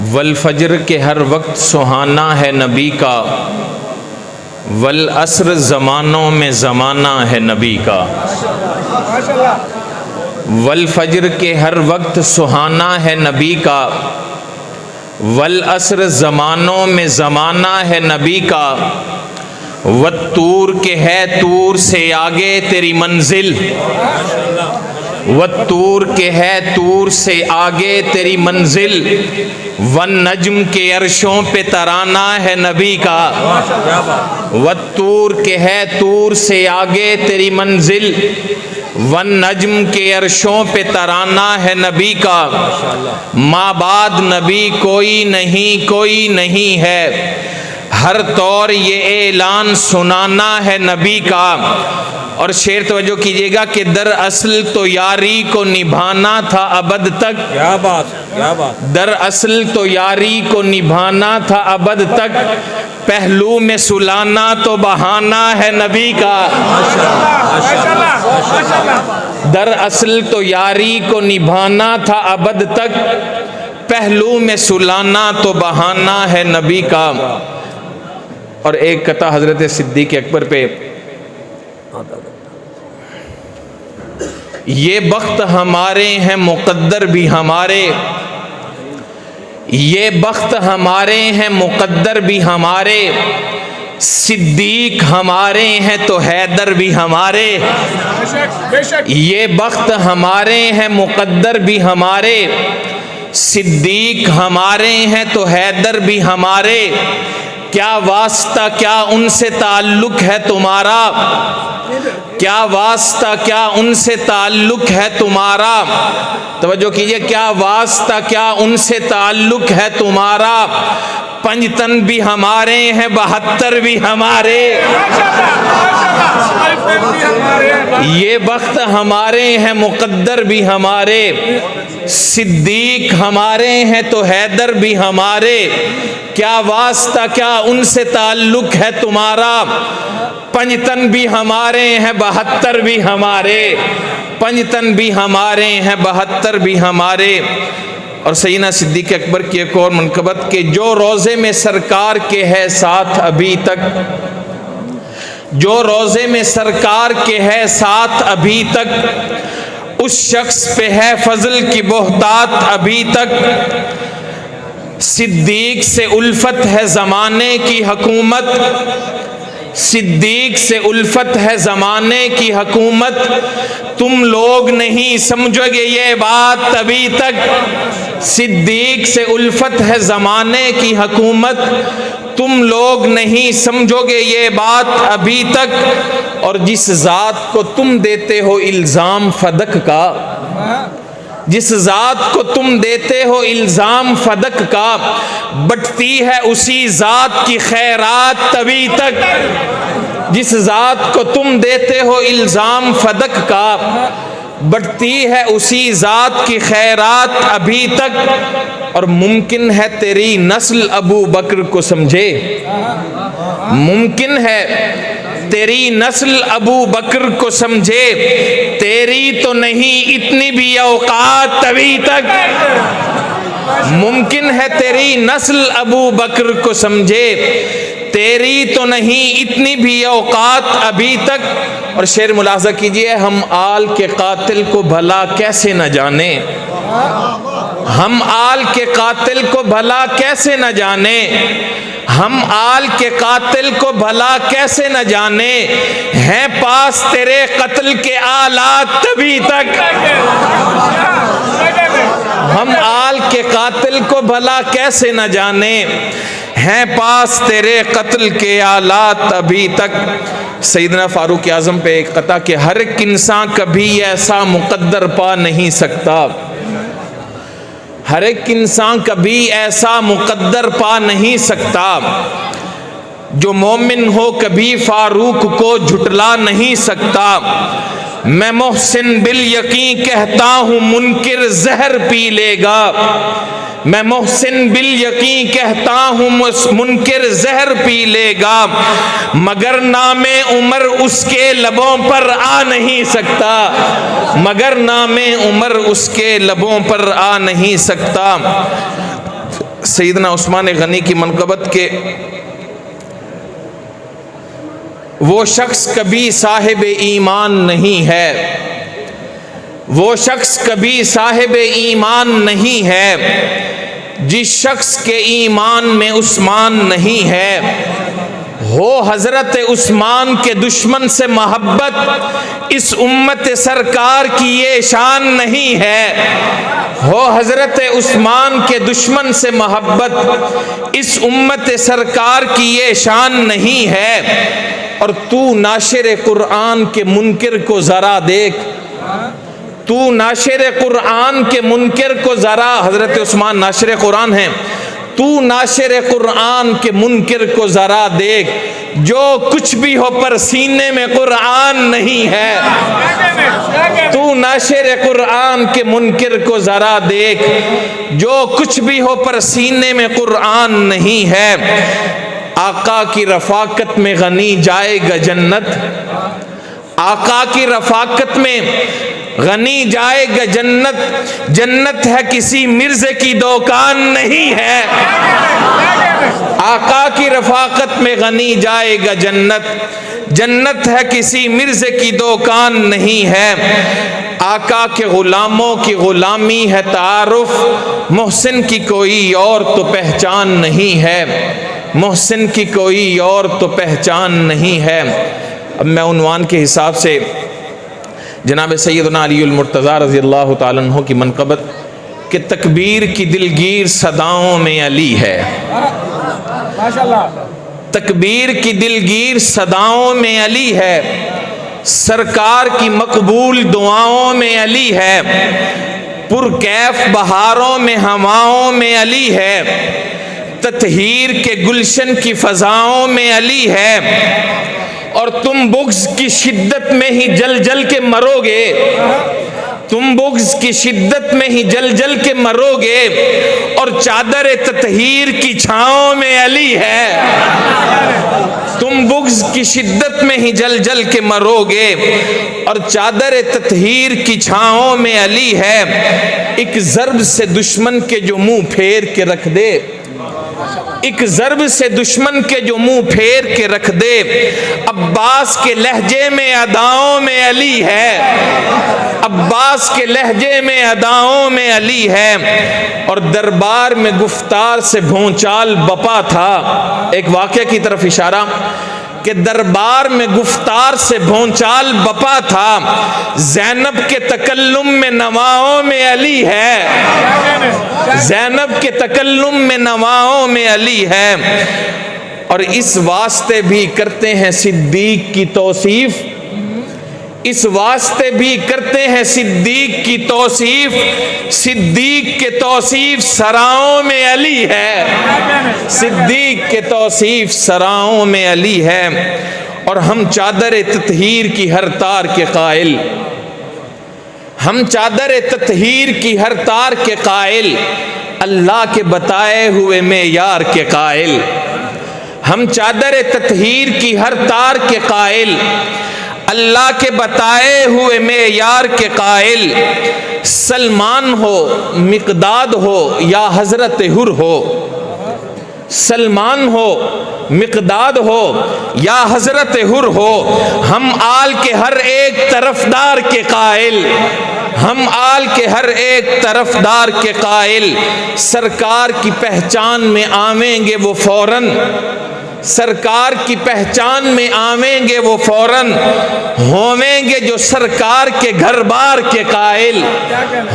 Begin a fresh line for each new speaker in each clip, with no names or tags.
والفجر کے ہر وقت سہانا ہے نبی کا، والعصر زمانوں میں زمانہ ہے نبی کا۔ والفجر کے ہر وقت سہانا ہے نبی کا، والعصر زمانوں میں زمانہ ہے نبی کا۔ والطور کے ہے طور سے آگے تیری منزل، والطور کے ہے طور سے آگے تیری منزل۔ والنجم کے عرشوں پہ ترانہ ہے نبی کا، والطور کے ہے طور سے آگے تیری منزل۔ والنجم کے عرشوں پہ ترانہ ہے نبی کا، ماں بعد نبی کوئی نہیں ہے، ہر طور یہ اعلان سنانا ہے نبی کا۔ اور شعر توجہ کیجئے گا کہ دراصل تو یاری کو نبھانا تھا ابد تک،
کیا بات کیا بات،
دراصل تو یاری کو نبھانا تھا ابد تک، پہلو میں سلانا تو بہانہ ہے نبی کا۔ دراصل تو یاری کو نبھانا تھا ابد تک، پہلو میں سلانا تو بہانہ ہے نبی کا۔ اور ایک قطع حضرت صدیق اکبر پہ، یہ بخت ہمارے ہیں مقدر بھی ہمارے، یہ بخت ہمارے ہیں مقدر بھی ہمارے، صدیق ہمارے ہیں تو حیدر بھی ہمارے۔ یہ بخت ہمارے ہیں مقدر بھی ہمارے، صدیق ہمارے ہیں تو حیدر بھی ہمارے۔ کیا واسطہ کیا ان سے تعلق ہے تمہارا، کیا واسطہ کیا ان سے تعلق ہے تمہارا، توجہ کیجئے، کیا واسطہ کیا ان سے تعلق ہے تمہارا، پنجتن بھی ہمارے ہیں 72 بھی ہمارے۔ یہ بخت ہمارے ہیں مقدر بھی ہمارے، صدیق ہمارے ہیں تو حیدر بھی ہمارے۔ کیا واسطہ کیا ان سے تعلق ہے تمہارا، پنجتن بھی ہمارے ہیں 72 بھی ہمارے، پنجتن بھی ہمارے ہیں 72 بھی ہمارے۔ اور سیدنا صدیق اکبر کی ایک اور منقبت کہ جو روضے میں سرکار کے ہے ساتھ ابھی تک، جو روضے میں سرکار کے ہے ساتھ ابھی تک، اس شخص پہ ہے فضل کی بہتات ابھی تک۔ صدیق سے الفت ہے زمانے کی حکومت، صدیق سے الفت ہے زمانے کی حکومت، تم لوگ نہیں سمجھو گے یہ بات ابھی تک۔ صدیق سے الفت ہے زمانے کی حکومت، تم لوگ نہیں سمجھو گے یہ بات ابھی تک۔ اور جس ذات کو تم دیتے ہو الزام فدق کا، جس ذات کو تم دیتے ہو الزام فدق کا، بٹتی ہے اسی ذات کی خیرات ابھی تک۔ جس ذات کو تم دیتے ہو الزام فدق کا، بٹتی ہے اسی ذات کی خیرات ابھی تک۔ اور ممکن ہے تیری نسل ابو بکر کو سمجھے، ممکن ہے تیری نسل ابو بکر کو سمجھے، تیری تو نہیں اتنی بھی اوقات ابھی تک۔ ممکن ہے تیری نسل ابو بکر کو سمجھے، تیری تو نہیں اتنی بھی اوقات ابھی تک۔ اور شعر ملاحظہ کیجئے، ہم آل کے قاتل کو بھلا کیسے نہ جانے، ہم آل کے قاتل کو بھلا کیسے نہ جانے، ہم آل کے قاتل کو بھلا کیسے نہ جانے، ہیں پاس تیرے قتل کے آلات ابھی تک۔ ہم آل کے قاتل کو بھلا کیسے نہ جانے، ہیں پاس تیرے قتل کے آلات ابھی تک۔ سیدنا فاروق اعظم پہ ایک قطع کہ ہر ایک انسان کبھی ایسا مقدر پا نہیں سکتا، ہر ایک انسان کبھی ایسا مقدر پا نہیں سکتا، جو مومن ہو کبھی فاروق کو جھٹلا نہیں سکتا۔ میں محسن بالیقین کہتا ہوں منکر زہر پی لے گا، میں محسن بالیقین کہتا ہوں منکر زہر پی لے گا، مگر نام عمر اس کے لبوں پر آ نہیں سکتا، مگر نام عمر اس کے لبوں پر آ نہیں سکتا۔ سیدنا عثمان غنی کی منقبت کے وہ شخص کبھی صاحب ایمان نہیں ہے، وہ شخص کبھی صاحب ایمان نہیں ہے جس شخص کے ایمان میں عثمان نہیں ہے۔ ہو حضرت عثمان کے دشمن سے محبت اس امت سرکار کی یہ شان نہیں ہے، ہو حضرت عثمان کے دشمن سے محبت اس امت سرکار کی یہ شان نہیں ہے۔ اور تو ناشر قرآن کے منکر کو ذرا دیکھ، تو ناشر قرآن کے منکر کو ذرا، حضرت عثمان ناشر قرآن ہیں، تو ناشر قرآن کے منکر کو ذرا دیکھ، جو کچھ بھی ہو پر سینے میں قرآن نہیں ہے۔ تو ناشر قرآن کے منکر کو ذرا دیکھ، جو کچھ بھی ہو پر سینے میں قرآن نہیں ہے۔ آقا کی رفاقت میں غنی جائے گا جنت، آقا کی رفاقت میں غنی جائے گا جنت، جنت ہے کسی مرزے کی دکان نہیں ہے۔ آقا کی رفاقت میں غنی جائے گا جنت، جنت ہے کسی مرزے کی دکان نہیں ہے۔ آقا کے غلاموں کی غلامی ہے تعارف، محسن کی کوئی اور تو پہچان نہیں ہے، محسن کی کوئی اور تو پہچان نہیں ہے۔ اب میں عنوان کے حساب سے جناب سیدنا علی المرتضیٰ رضی اللہ تعالیٰ عنہ کی منقبت کہ تکبیر کی دلگیر صداؤں میں علی ہے، تکبیر کی دلگیر صداؤں میں علی ہے، سرکار کی مقبول دعاؤں میں علی ہے، پرکیف بہاروں میں ہواؤں میں علی ہے، تطہیر کے گلشن کی فضاؤں میں علی ہے۔ اور تم بغض کی شدت میں ہی جل جل کے مرو گے، تم بغض کی شدت میں ہی جل جل کے مرو گے، اور چادر تطہیر کی چھاؤں میں علی ہے۔ تم بغض کی شدت میں ہی جل جل کے مرو گے، اور چادر تطہیر کی چھاؤں میں علی ہے۔ ایک ضرب سے دشمن کے جو منہ پھیر کے رکھ دے، ایک ضرب سے دشمن کے جو منہ پھیر کے رکھ دے، عباس کے لہجے میں اداؤں میں علی ہے، عباس کے لہجے میں اداؤں میں علی ہے۔ اور دربار میں گفتار سے بھونچال بپا تھا، ایک واقعہ کی طرف اشارہ کہ دربار میں گفتار سے بھونچال بپا تھا، زینب کے تکلم میں نواؤں میں علی ہے، زینب کے تکلم میں نواؤں میں علی ہے۔ اور اس واسطے بھی کرتے ہیں صدیق کی توصیف، اس واسطے بھی کرتے ہیں صدیق کی توصیف، صدیق کے توصیف سراؤں میں علی ہے، صدیق کے توصیف سراؤں میں علی ہے۔ اور ہم چادر تطہیر کی ہر تار کے قائل، ہم چادر تطہیر کی ہر تار کے قائل، اللہ کے بتائے ہوئے معیار کے قائل، ہم چادر تطہیر کی ہر تار کے قائل، اللہ کے بتائے ہوئے معیار کے قائل، سلمان ہو مقداد ہو یا حضرت حر ہو، سلمان ہو مقداد ہو یا حضرت حر ہو، ہم آل کے ہر ایک طرفدار کے قائل، ہم آل کے ہر ایک طرفدار کے قائل، سرکار کی پہچان میں آویں گے وہ فوراً، سرکار کی پہچان میں آویں گے وہ فوراً، ہوویں گے جو سرکار کے گھر بار کے قائل،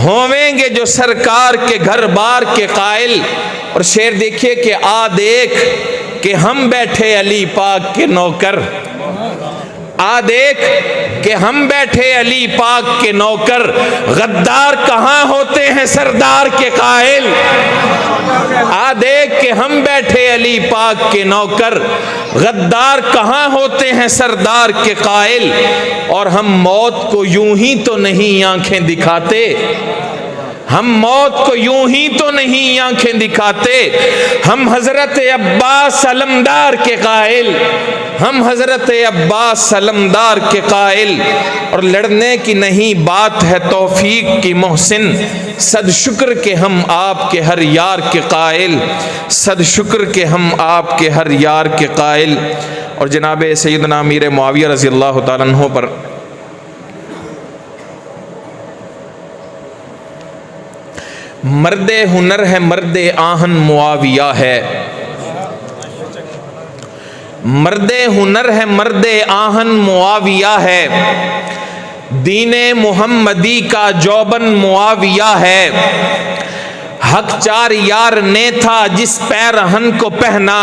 ہوویں گے جو سرکار کے گھر بار کے قائل۔ اور شعر دیکھیے کہ آ دیکھ کہ ہم بیٹھے علی پاک کے نوکر، آ دیکھ کہ ہم بیٹھے علی پاک کے نوکر، غدار کہاں ہوتے ہیں سردار کے قائل، آ دیکھ کہ ہم بیٹھے علی پاک کے نوکر، غدار کہاں ہوتے ہیں سردار کے قائل۔ اور ہم موت کو یوں ہی تو نہیں آنکھیں دکھاتے، ہم موت کو یوں ہی تو نہیں آنکھیں دکھاتے، ہم حضرت عباس علمدار کے قائل، ہم حضرت عباس علمدار کے قائل، اور لڑنے کی نہیں بات ہے توفیق کی محسن، صد شکر کہ ہم آپ کے ہر یار کے قائل، صد شکر کہ ہم آپ کے ہر یار کے قائل۔ اور جناب سیدنا امیر معاویہ رضی اللہ تعالیٰ عنہ پر مرد ہنر ہے، مرد آہن معاویہ ہے، مرد ہنر ہے، مرد آہن معاویہ ہے، دین محمدی کا جوبن معاویہ ہے، حق چار یار نے تھا جس پیرہن کو پہنا،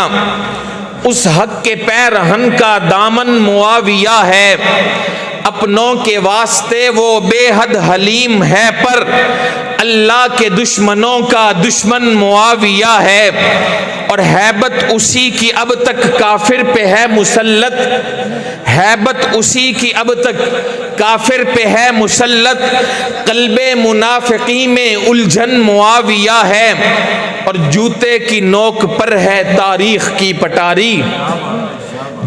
اس حق کے پیرہن کا دامن معاویہ ہے، اپنوں کے واسطے وہ بے حد حلیم ہے، پر اللہ کے دشمنوں کا دشمن معاویہ ہے، اور ہیبت اسی کی اب تک کافر پہ ہے مسلط، ہیبت اسی کی اب تک کافر پہ ہے مسلط، قلب منافقی میں الجھن معاویہ ہے، اور جوتے کی نوک پر ہے تاریخ کی پٹاری،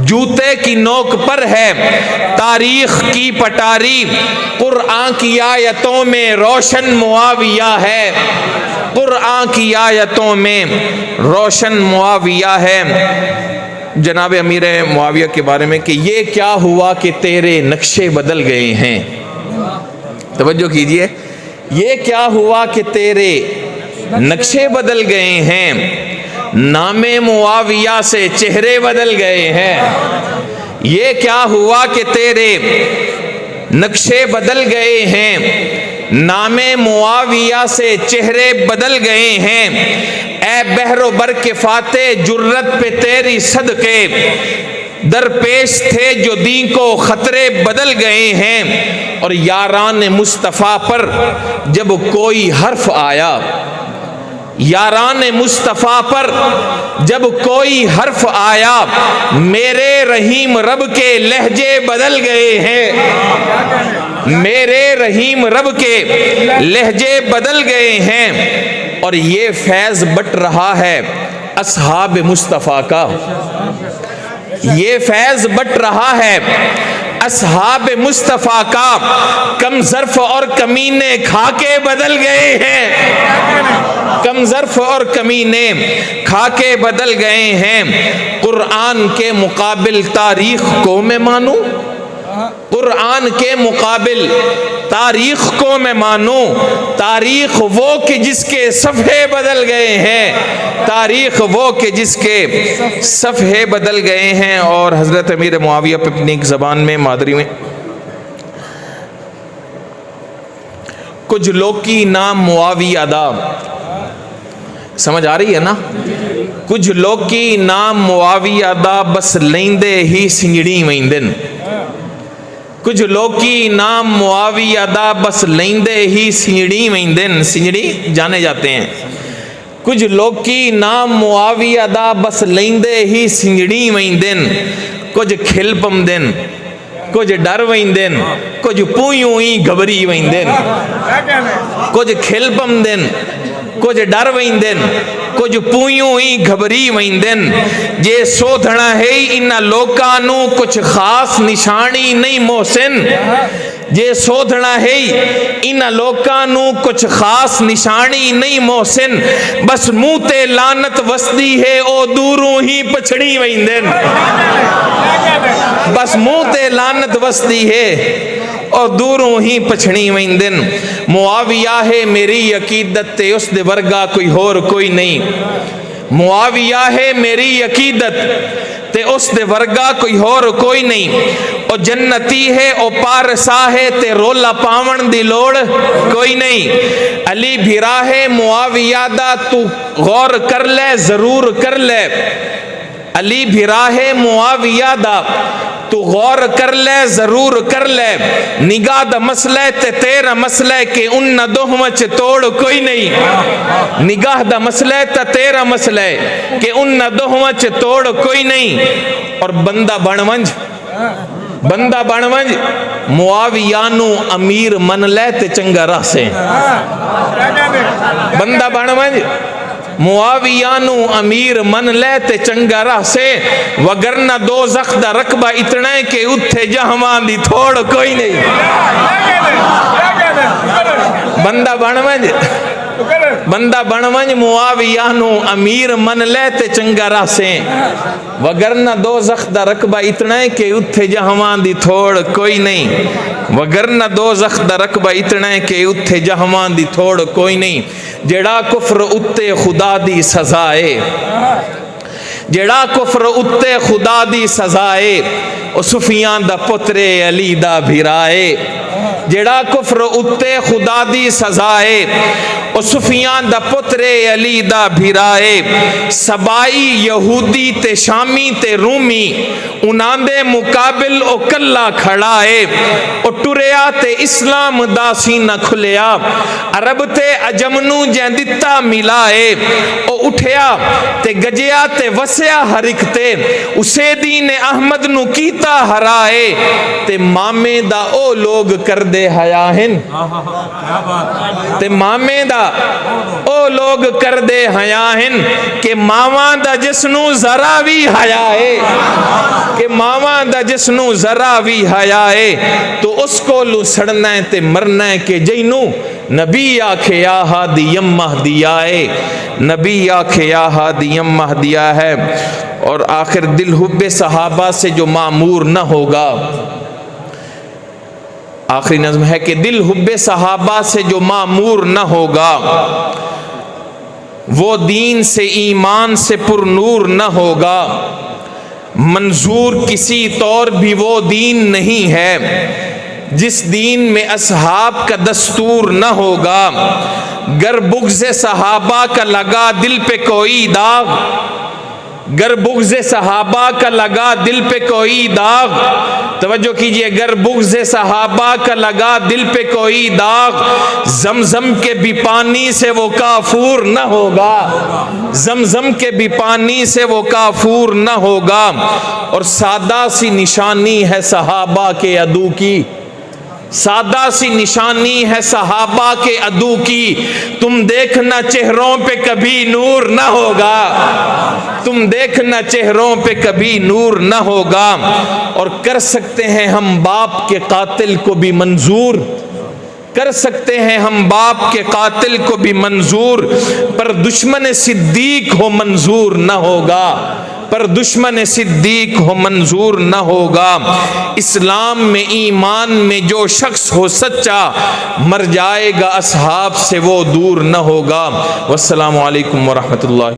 جوتے کی نوک پر ہے تاریخ کی پٹاری، قرآن کی آیتوں میں روشن معاویہ ہے، قرآن کی آیتوں میں روشن معاویہ ہے۔ جناب امیر معاویہ کے بارے میں کہ یہ کیا ہوا کہ تیرے نقشے بدل گئے ہیں، توجہ کیجئے، یہ کیا ہوا کہ تیرے نقشے بدل گئے ہیں، نام معاویہ سے چہرے بدل گئے ہیں، یہ کیا ہوا کہ تیرے نقشے بدل گئے ہیں، نام معاویہ سے چہرے بدل گئے ہیں، اے بحر و بر کے فاتح جرت پہ تیری صدقے، درپیش تھے جو دین کو خطرے بدل گئے ہیں، اور یاران مصطفیٰ پر جب کوئی حرف آیا، یاران مصطفیٰ پر جب کوئی حرف آیا، میرے رحیم رب کے لہجے بدل گئے ہیں، میرے رحیم رب کے لہجے بدل گئے ہیں، اور یہ فیض بٹ رہا ہے اصحاب مصطفیٰ کا، یہ فیض بٹ رہا ہے اصحاب مصطفیٰ کا، کم ظرف اور کمینے کھا کے بدل گئے ہیں، کم ظرف اور کمینے کھا کے بدل گئے ہیں، قرآن کے مقابل تاریخ کو میں مانوں، قرآن کے مقابل تاریخ کو میں مانوں، تاریخ وہ کہ جس کے صفحے بدل گئے ہیں، تاریخ وہ کہ جس کے صفحے بدل گئے ہیں۔ اور حضرت امیر معاویہ پہ اپنی ایک زبان میں مادری میں کچھ لوگ کی نام معاویہ دا، سمجھ آ رہی ہے نا، کچھ لوگ کی نام معاویہ دا بس لیندے ہی سنجڑی ویندن، کچھ لوگ کی نام معاویہ دا بس لیندے ہی سنجڑی ویندن، سنجڑی جانے جاتے ہیں، کچھ لوگ کی نام معاویہ دا بس لیندے ہی سنجڑی ویندن، کچھ کھل پم دن، کچھ ڈر ویندن، کچھ پوئیوں ہی گھبری ویندن، کچھ کھل پم دن، کچھ ڈر ویندن، کچھ پوئیوں ہی گھبری ویندن، جے سودھنا ہے انہا لوکانو کچھ خاص نشانی نہیں محسن، جے سودھنا ہے انہا لوکانو کچھ خاص نشانی نہیں محسن، بس منہ تے لانت وسدی ہے او دوروں ہی پچھڑی ویندن، بس منہ تے لانت وسدی ہے اور دوروں ہی پچھڑی ویندن، معاویہ ہے میری عقیدت تے اس دے ورگا کوئی ہور کوئی نہیں، معاویہ ہے میری عقیدت تے اس دے ورگا کوئی ہور کوئی نہیں، او جنتی ہے او پارسا ہے تے رولا پاون دی لوڑ کوئی نہیں، علی بھیرا ہے معاویہ دا تو غور کر لے ضرور کر لے، علی بھیرا ہے معاویہ دا تو غور کر لے ضرور کر لے، نگاہ دا مسئلہ تے تیرا مسئلہ کہ ان نہ دوہمچ توڑ کوئی نہیں، نگاہ دا مسئلہ تے تیرا مسئلہ کہ ان نہ دوہمچ توڑ کوئی نہیں، اور بندہ بن ونج بندہ بن ونج معاویہ نو امیر من لے تے چنگا راہ سے بندہ بن ونج معاویہ نو امیر من لے تے چنگا راہ سے وگرنہ دوزخ دا رقبہ اتنا ہے کہ اتھے جہوان دی تھوڑ کوئی نہیں بندہ بن ونج معاویہ نو امیر من لے تے چنگا راہ سے وگرنہ دوزخ دا رقبہ اتنا ہے کہ اتھے جہوان دی تھوڑ کوئی نہیں وگرنہ دوزخ دا رقبہ اتنا ہے کہ اتھے جہوان دی تھوڑ کوئی نہیں جڑا کفر اتے خدا دی سزائے جڑا کفر اتے خدا دی سزائے او سفیان دا پترے علی دا بھرائے جڑا کفر اتے خدا دی سزائے او سفیان دا پترے علی دا بھرائے سبائی یہودی تے شامی تے رومی انہاں دے مقابل او کلا کھڑائے او ٹریا تے اسلام دا سینہ کھلیا عرب تے عجمنو جیندتا ملائے او اٹھیا تے گجیا تے وسیا ہرکتے اسے دین احمد نو کیتا ہرائے تے مامے دا او لوگ کر دے حیاہن تے مامے دا او لوگ کر دے حیاہن کہ ماواں دا جسنو ذرا بھی حیائے کہ ماواں دا جسنو ذرا بھی حیائے تو اس کو لو سڑنا ہے تے مرنا ہے کہ جینو نبی آکھے یا ہادیم مہدی آئے نبی آکھے یا ہادیم مہدی ہے اور آخر دل حب صحابہ سے جو معمور نہ ہوگا آخری نظم ہے کہ دل حب صحابہ سے جو معمور نہ ہوگا وہ دین سے ایمان سے پر نور نہ ہوگا منظور کسی طور بھی وہ دین نہیں ہے جس دین میں اصحاب کا دستور نہ ہوگا گر بغض صحابہ کا لگا دل پہ کوئی داغ گر بغض صحابہ کا لگا دل پہ کوئی داغ توجہ کیجئے گر بغض صحابہ کا لگا دل پہ کوئی داغ زمزم کے بھی پانی سے وہ کافور نہ ہوگا زمزم کے بھی پانی سے وہ کافور نہ ہوگا اور سادہ سی نشانی ہے صحابہ کے عدو کی سادہ سی نشانی ہے صحابہ کے عدو کی تم دیکھنا چہروں پہ کبھی نور نہ ہوگا تم دیکھنا چہروں پہ کبھی نور نہ ہوگا اور کر سکتے ہیں ہم باپ کے قاتل کو بھی منظور کر سکتے ہیں ہم باپ کے قاتل کو بھی منظور پر دشمن صدیق ہو منظور نہ ہوگا پر دشمن صدیق ہو منظور نہ ہوگا اسلام میں ایمان میں جو شخص ہو سچا مر جائے گا اصحاب سے وہ دور نہ ہوگا والسلام علیکم ورحمۃ اللہ